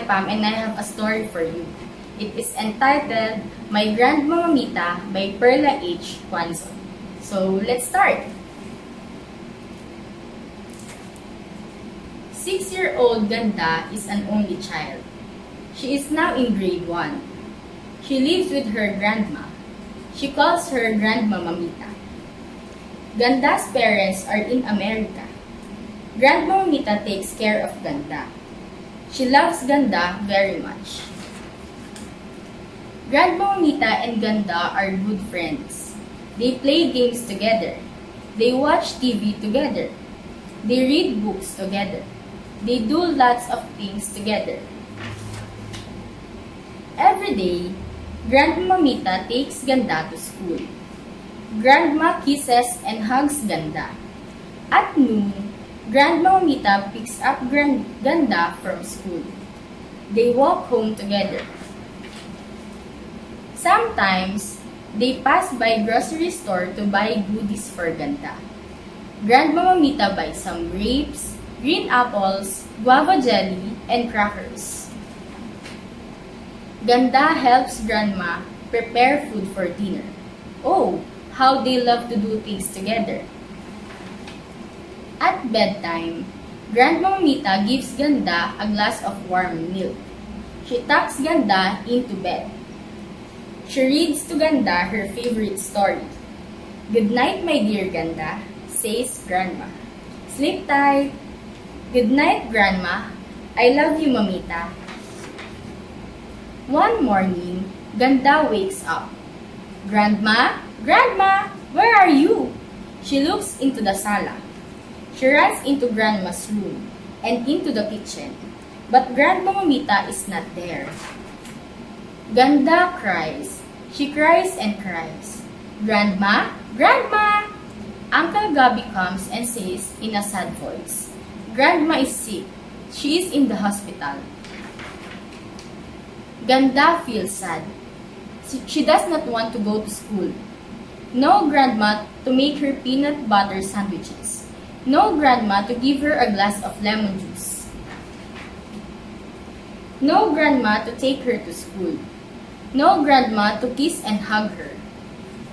Ate Pam and I have a story for you. It is entitled My Grandma Mamita by Perla H. Quanzon. So, let's start! 6-year-old Ganda is an only child. She is now in grade 1. She lives with her grandma. She calls her Grandma Mamita. Ganda's parents are in America. Grandma Mamita takes care of Ganda. She loves Ganda very much. Grandma Mamita and Ganda are good friends. They play games together. They watch TV together. They read books together. They do lots of things together. Every day, Grandma Mamita takes Ganda to school. Grandma kisses and hugs Ganda. At noon, Grandma Mamita picks up Ganda from school. They walk home together. Sometimes, they pass by grocery store to buy goodies for Ganda. Grandma Mamita buys some grapes, green apples, guava jelly, and crackers. Ganda helps Grandma prepare food for dinner. Oh, how they love to do things together. At bedtime, Grandma Mamita gives Ganda a glass of warm milk. She tucks Ganda into bed. She reads to Ganda her favorite story. "Good night, my dear Ganda," says Grandma. "Sleep tight." "Good night, Grandma. I love you, Mamita." One morning, Ganda wakes up. "Grandma? Grandma, where are you?" She looks into the sala. She runs into Grandma's room and into the kitchen, but Grandma Mamita is not there. Ganda cries. She cries and cries. "Grandma? Grandma!" Uncle Gabi comes and says in a sad voice, "Grandma is sick. She is in the hospital." Ganda feels sad. She does not want to go to school. No grandma to make her peanut butter sandwiches. No grandma to give her a glass of lemon juice. No grandma to take her to school. No grandma to kiss and hug her.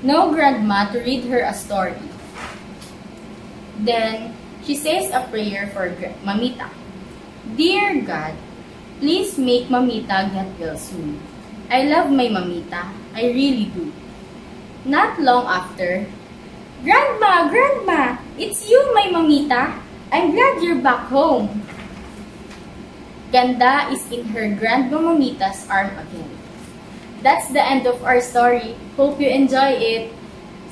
No grandma to read her a story. Then, she says a prayer for Mamita. "Dear God, please make Mamita get well soon. I love my Mamita. I really do." Not long after, "Grandma, Grandma, it's you, my Mamita. I'm glad you're back home." Ganda is in her Grandma Mamita's arm again. That's the end of our story. Hope you enjoy it.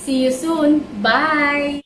See you soon. Bye!